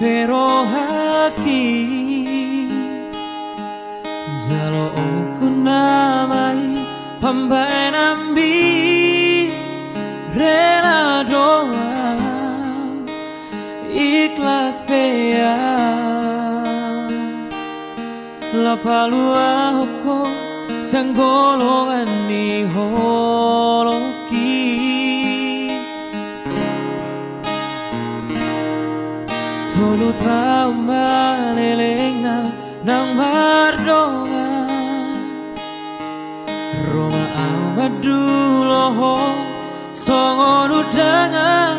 pero haki jalo ku namai pambai nambi rela doa ikhlas pea la palua hoko sanggolo ani holoki tolu tau malelengna nang mardonga Roma au maduloho songon udangan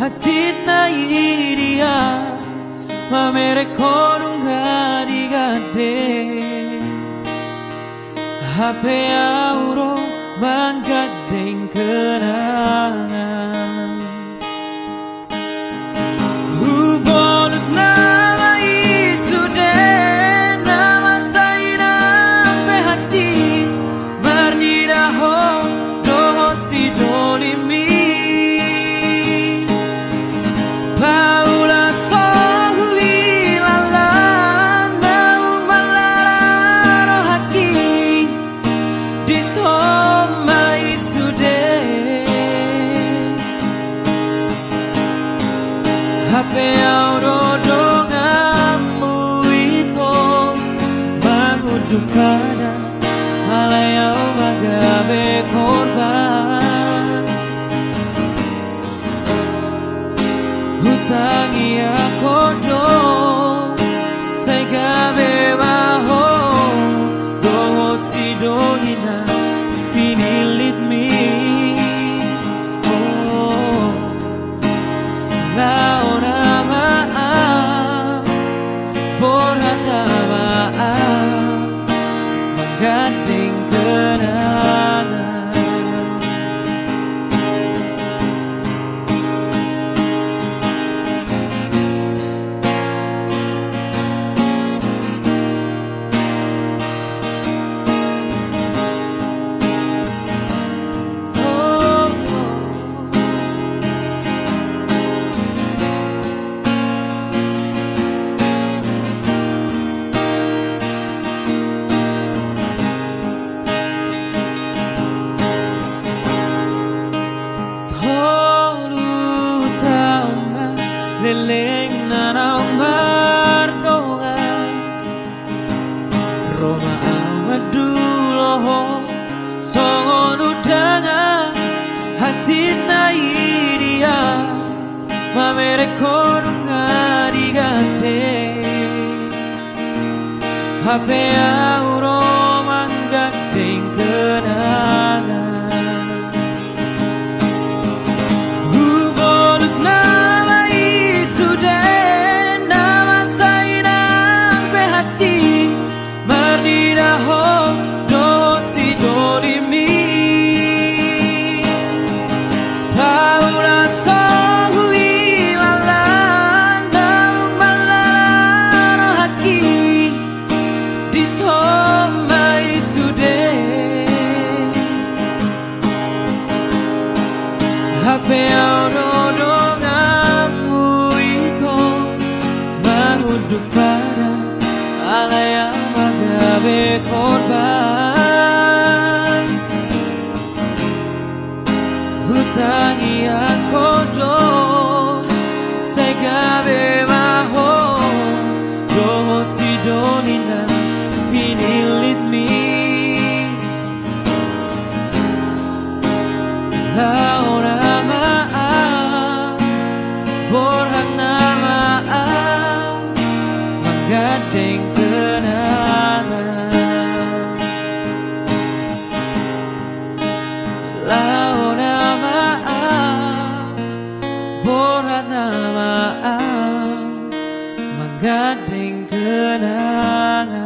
hati na idia mamere konunga digade HP auro manggadeng kenangan bonus nama isude nama sainang behati marnida ho dohot si dolimi Paula sohui lalan naun malaro haki disoma isude HP auro dongamu itu mengudukana halayau magabe korban hutangi aku dong saya gabe baho dohot si donina pinilit mi Launa maaf, borhata maaf, mengganting kenangan. Leleng nanau mardonga Roma amaduloho songon udangan hati na idia mamere konunga digade HP auro manggadeng kenangan bonus nama isude nama sainang behati mardida ho dot si dolimi Paula sohui lalan naun malaro haki disoma isude HP auro dongamu itu menguduk pada alayang magabe korban hutangi aku dong saya gabe maho dohot si donina pinilit mi Launa maaf, borhana maaf, menggadeng kenangan. Launa maaf, borhana maaf, menggadeng kenangan.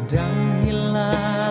Dang hilang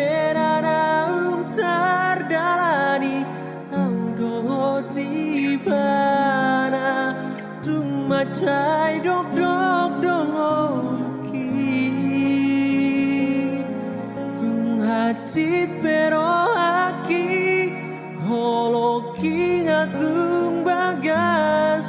Suderana tardalani audo tibana tung macai dok dok dongoluki tung hacit berohaki holoki ngatung bagas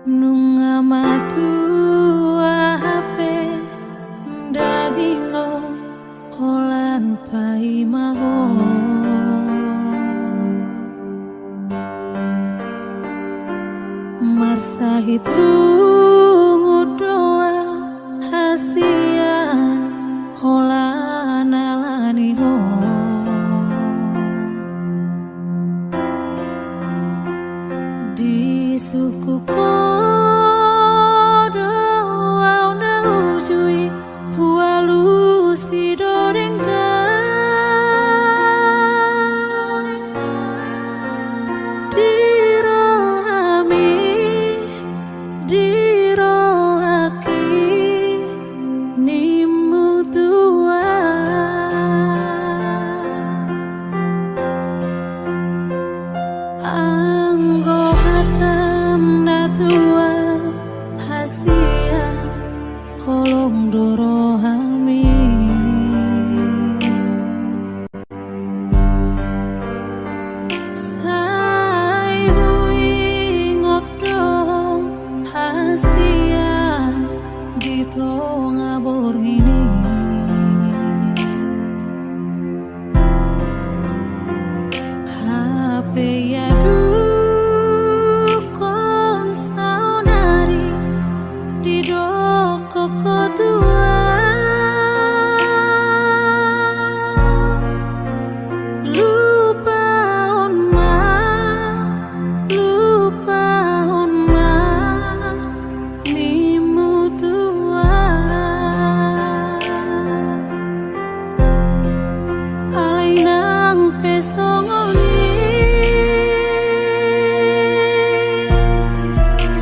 Nunga matua hape dagingo holan pai maho marsahit lungu doa hasia holan alani ho di sukuku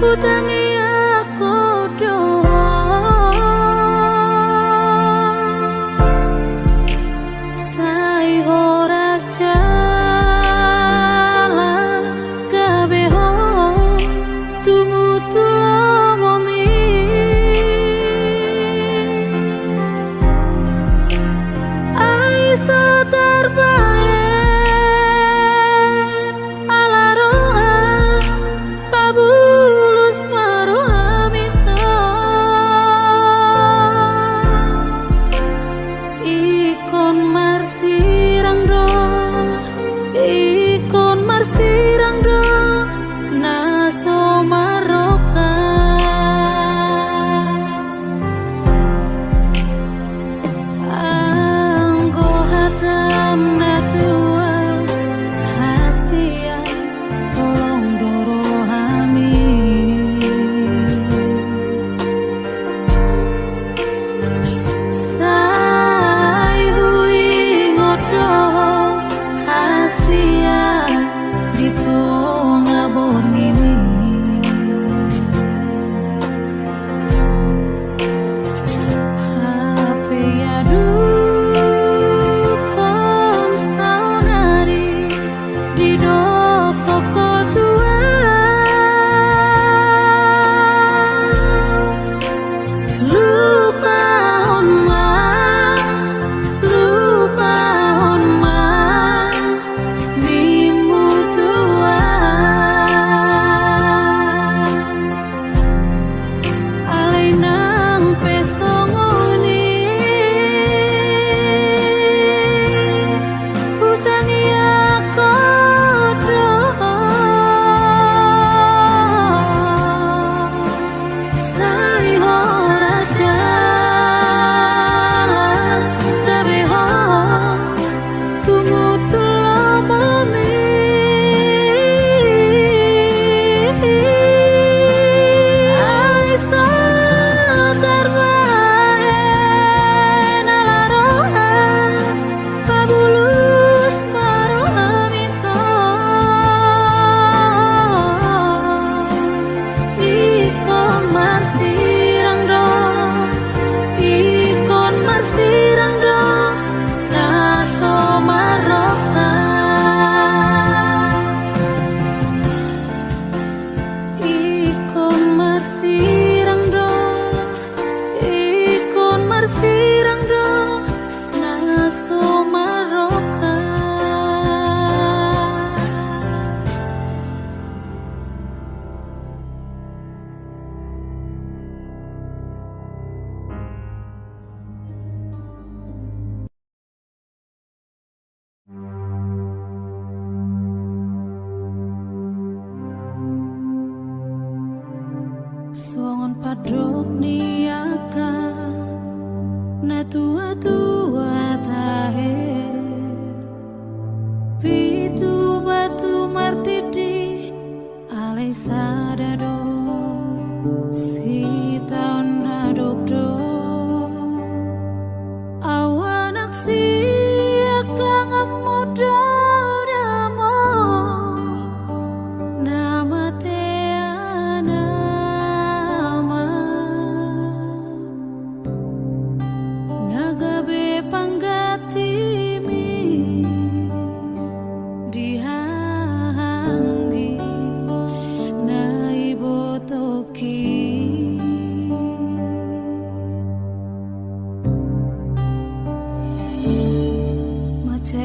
Utangi aku doa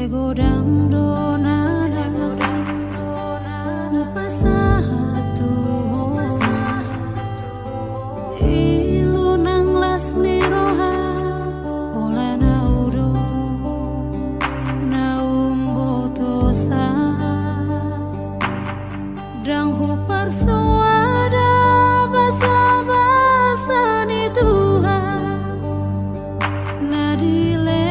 godam donana kupasahatu ilu nang lasmi roha ola naudo naum botosa dang hupar soada basa-basa ni Tuhan nadile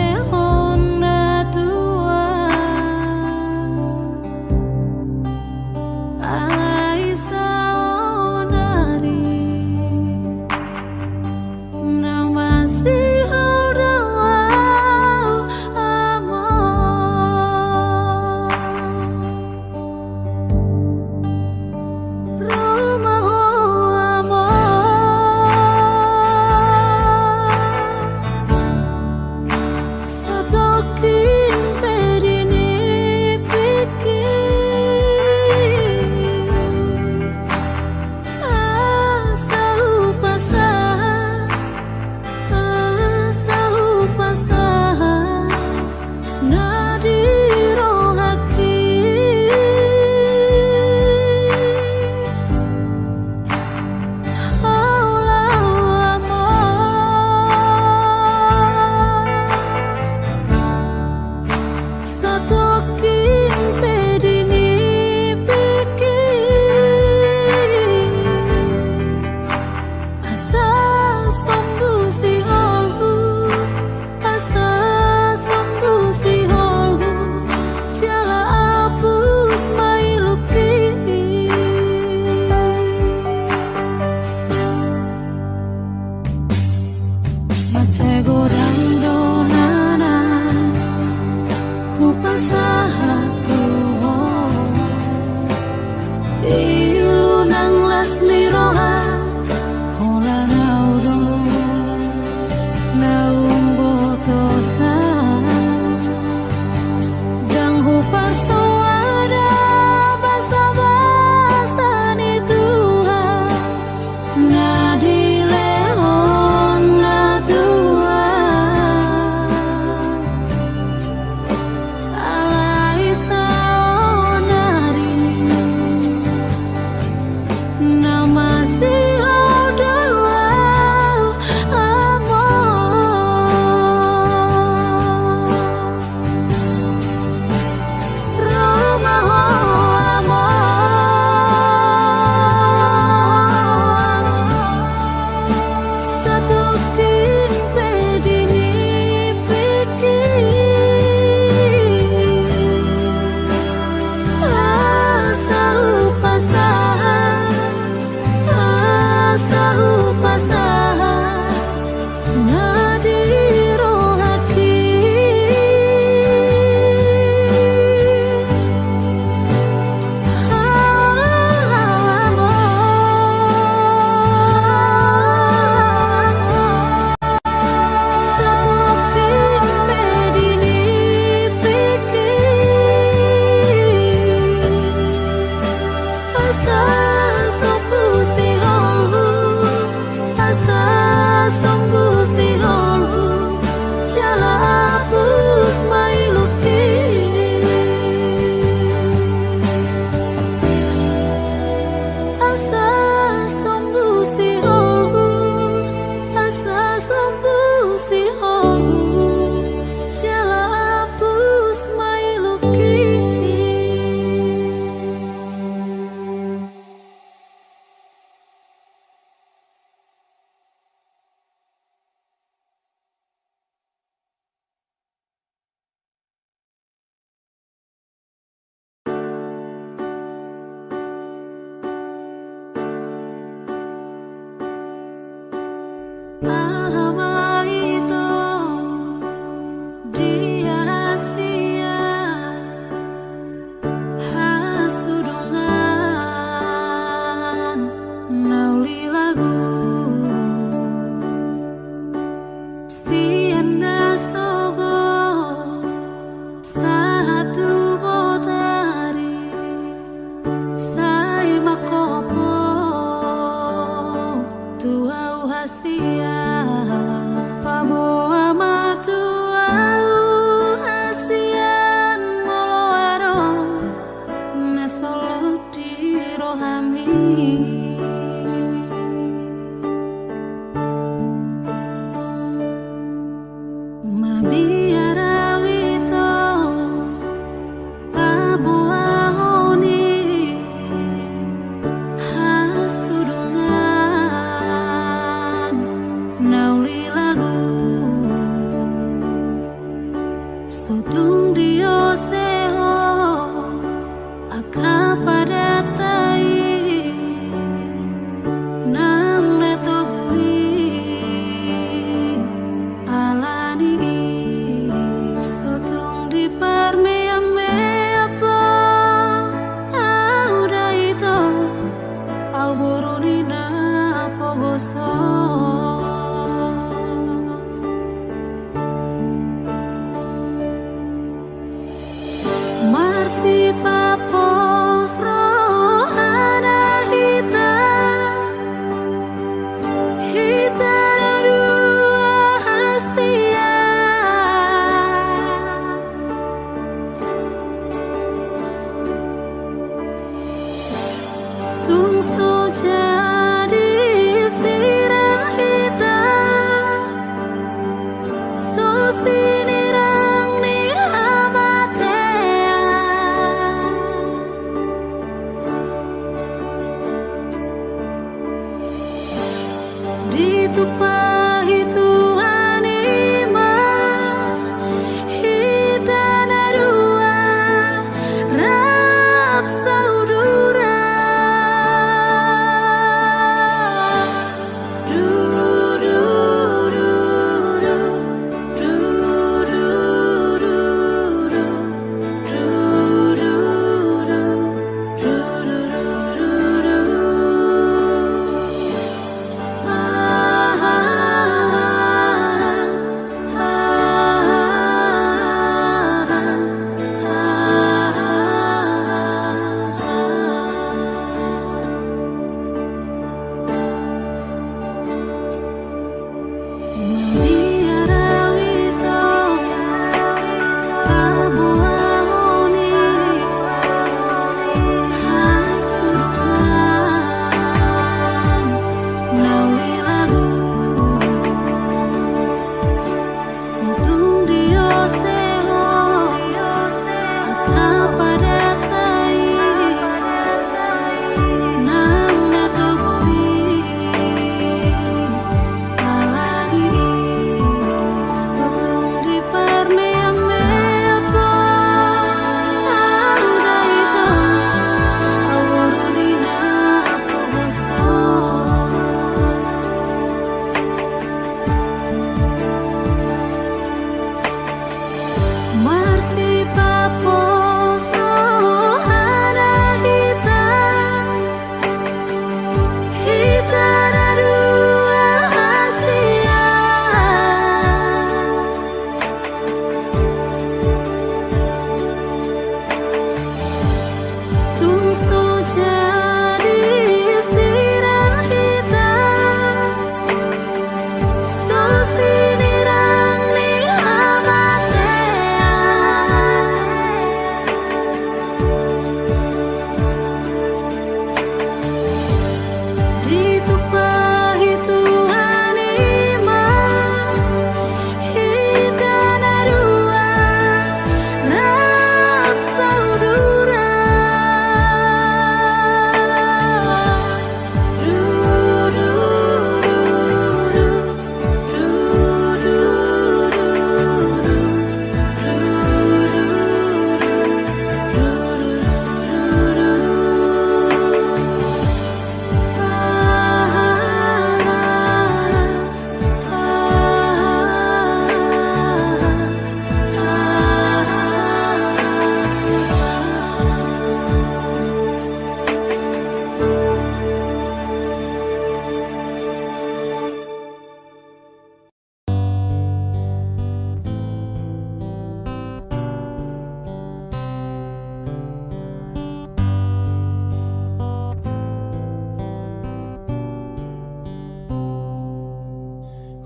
Pabo ama tu au Asia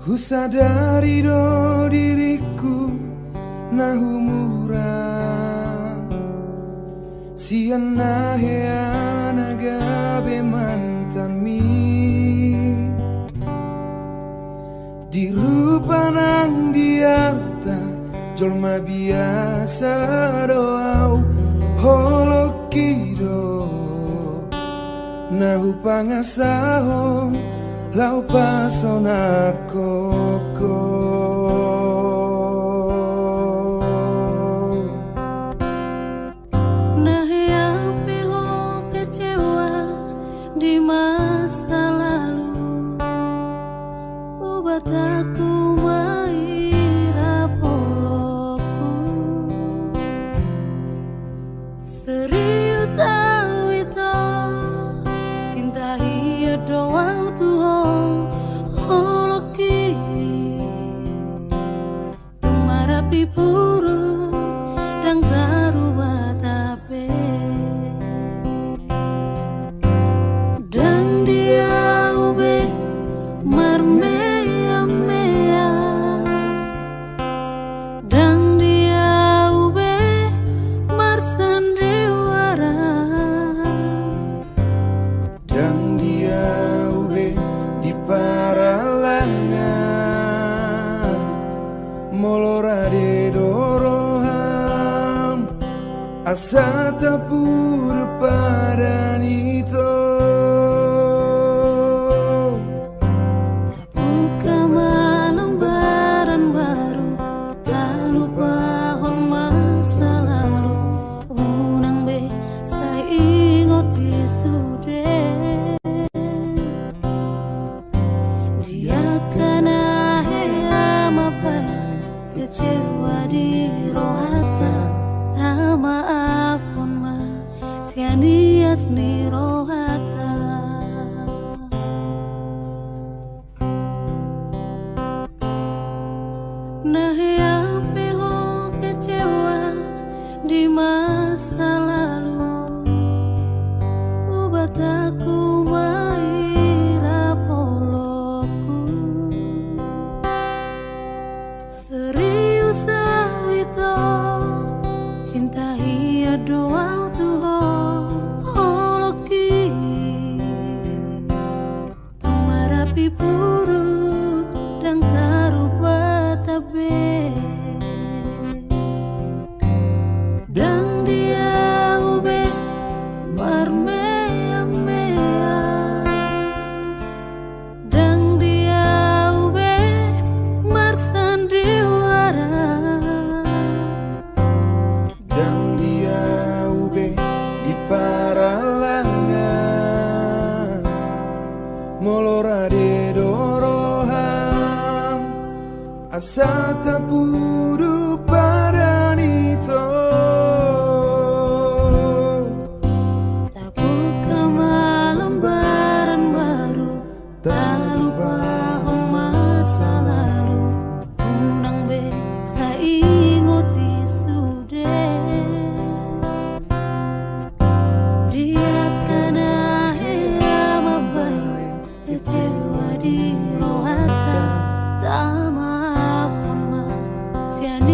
Ku sadari do diriku nahu murah siana heana gabe mantami di rupa nang diarta jolma biasa doau holokido nahu pangasahon lau pasona koko Nahiapi ho kecewa di masa lalu obat aku maira poloku serius awito cinta hiya doang Tuhan holoki tumarapi puru dan garuba tape dan dia ube marmea mea dan dia ube marsandiwara dan dia ube di paralangan molorade doroham asa tapur padanito buka lembaran baru tak lupa hon masa lalu unang be saya ingoti sude dia kana hea mapai kecewa di rohata tak maafun ma sianias ni rohata Nahiapi ho kecewa di masa lalu obat aku maira poloku serius awito cinta hiya doang Tuhan holoki tumarapi puru dan karuba tabe dan dia ube marmea mea dan dia ube marsandiwara dan dia ube di paralangan molorade doroham asa tapuru padanito tak buka lembaran baru tak lupa hon masa lalu unang be saingoti sude dia kana hea mabai kecewa di rohata tak maafun ma sian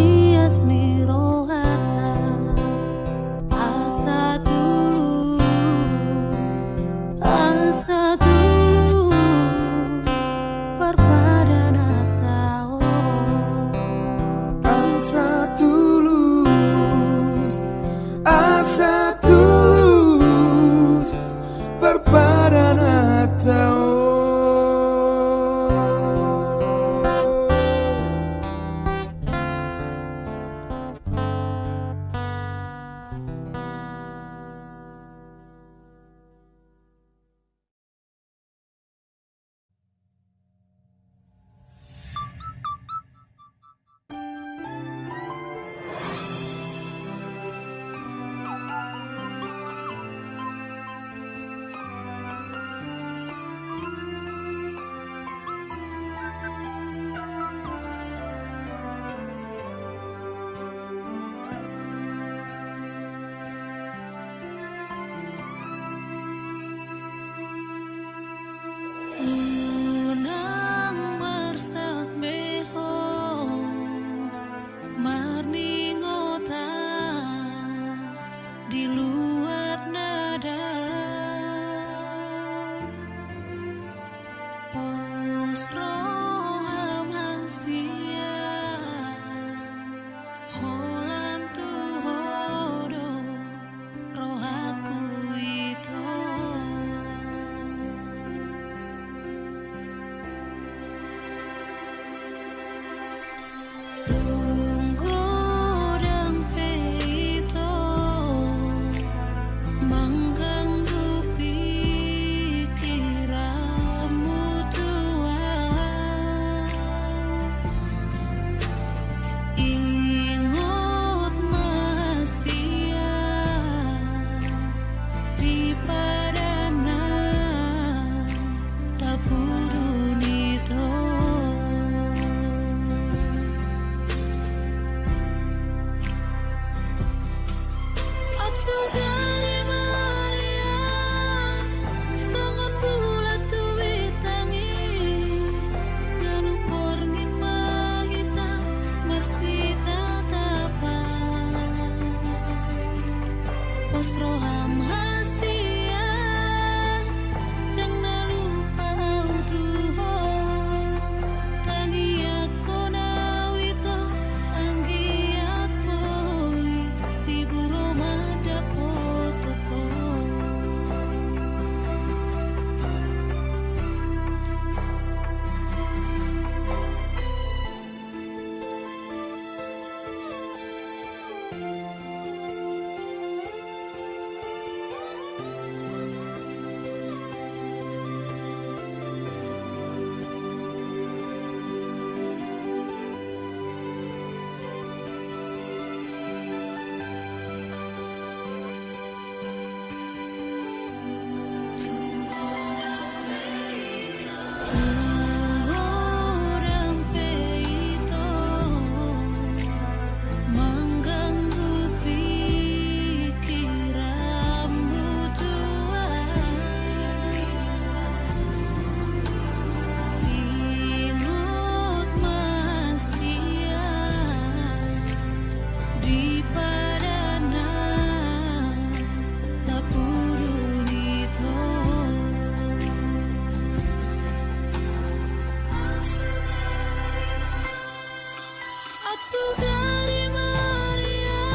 Sugari Maria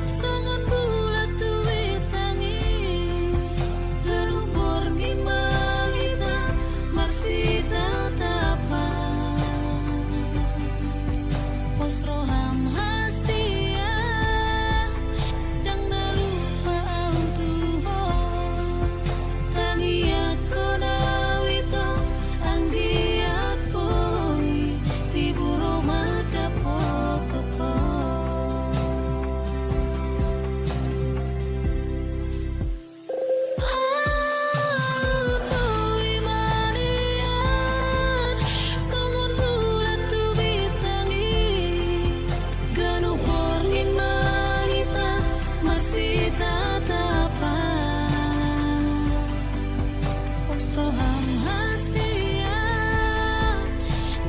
songon bulat duit tangi garung borni mahita marsita tapa posroham hasia dang nalupa autuho tangiak konawito anggiat boy tiburo madapotoko Autoy manian songon bulat duit tangi ganu borngin mahita masih tatapan posroham hasia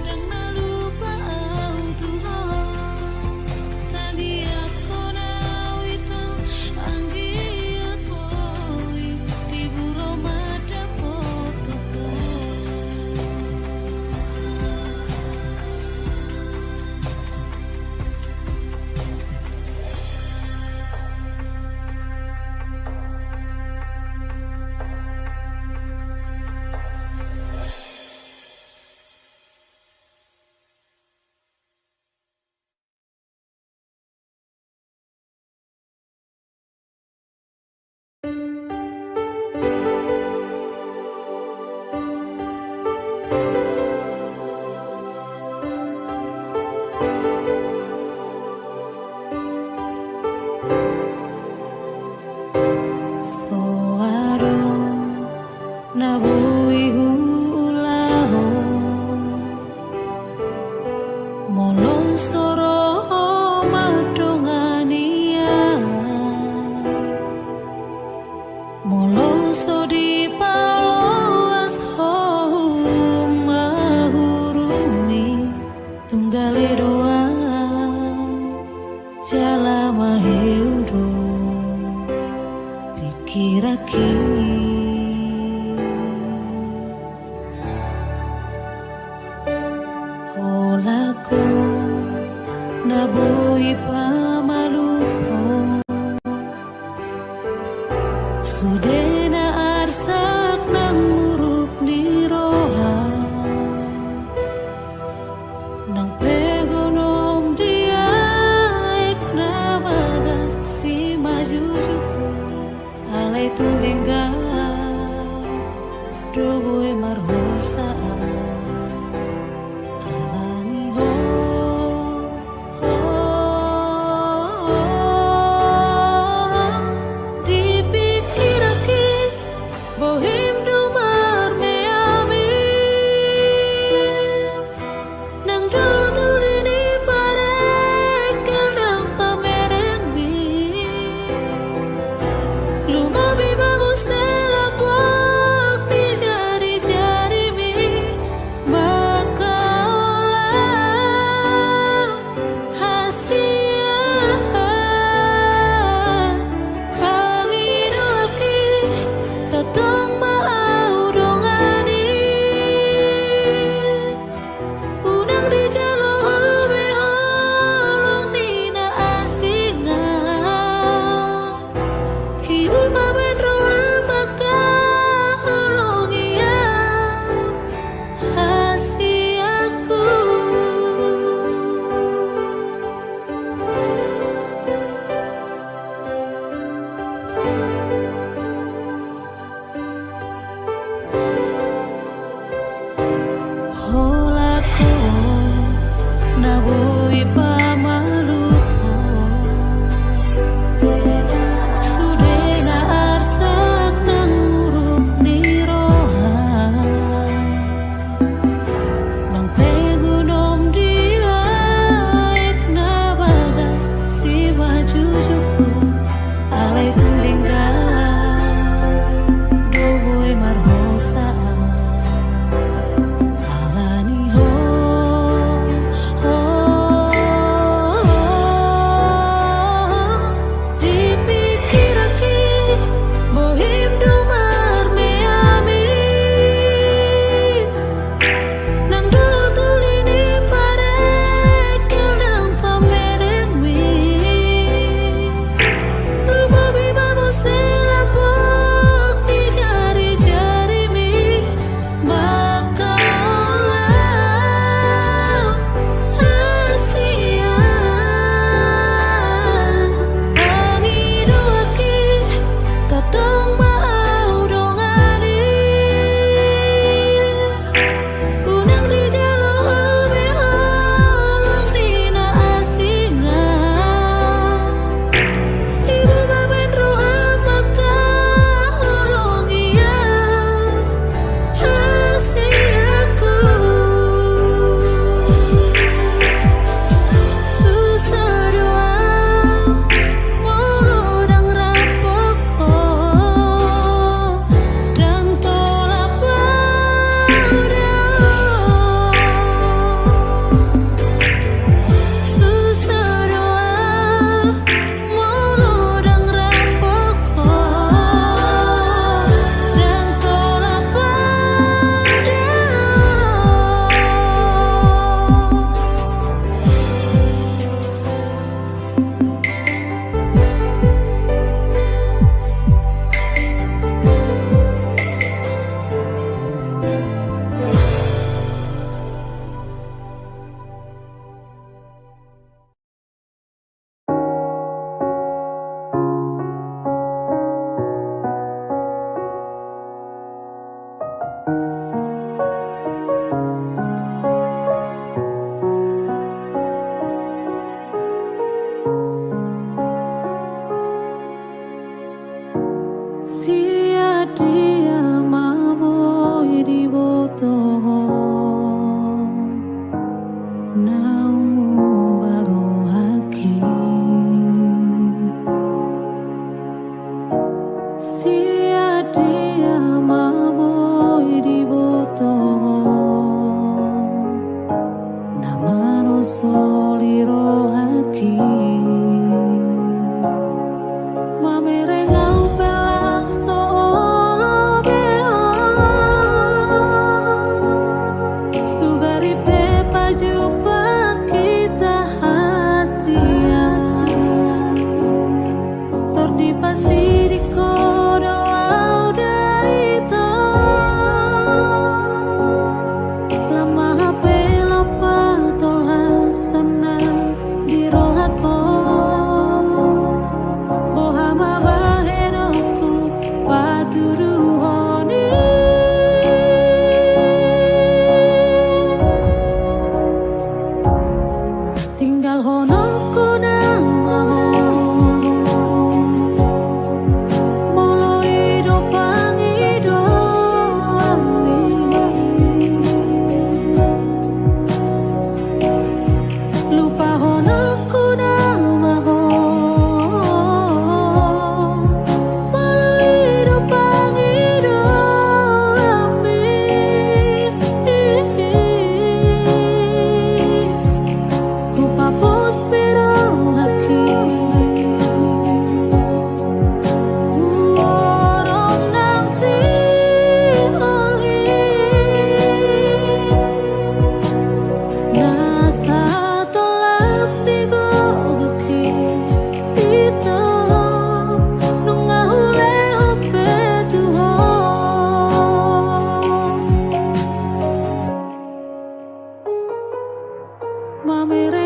dang nalupa autuho tadi aku nawito anggiat boy tiburo madapotoko Soaro nabui hulaho molong soro madongania molong sodi paloas hom mahuruni tunggale doa jala maheudo pikiraki olaku naboi pamalupo sudena arsak nang muruk niroha nang pegonom dia ek namagas si majujuku alay tulingga doboy marhosa alani ho dipikiraki bohim dumar meami nang dulini parek kandang pamerengmi lumabi bangun selapok di jari-jari mi naumu baru haki sia dia maboi di botol nama no soliro haki mamerengau pelang soolo beo sugari pepa jumpa kita hasia tordipasi di kodo auda itu lama HP lopa tolak sana di rohako bohama bahenoku paturuhoni tinggal honokku nama mulai dopangido lupa honokku nama mulai dopangido ku papus pero haki orang nang si oli nasa tolak tigo beki itu nunga hule hope tuho mamere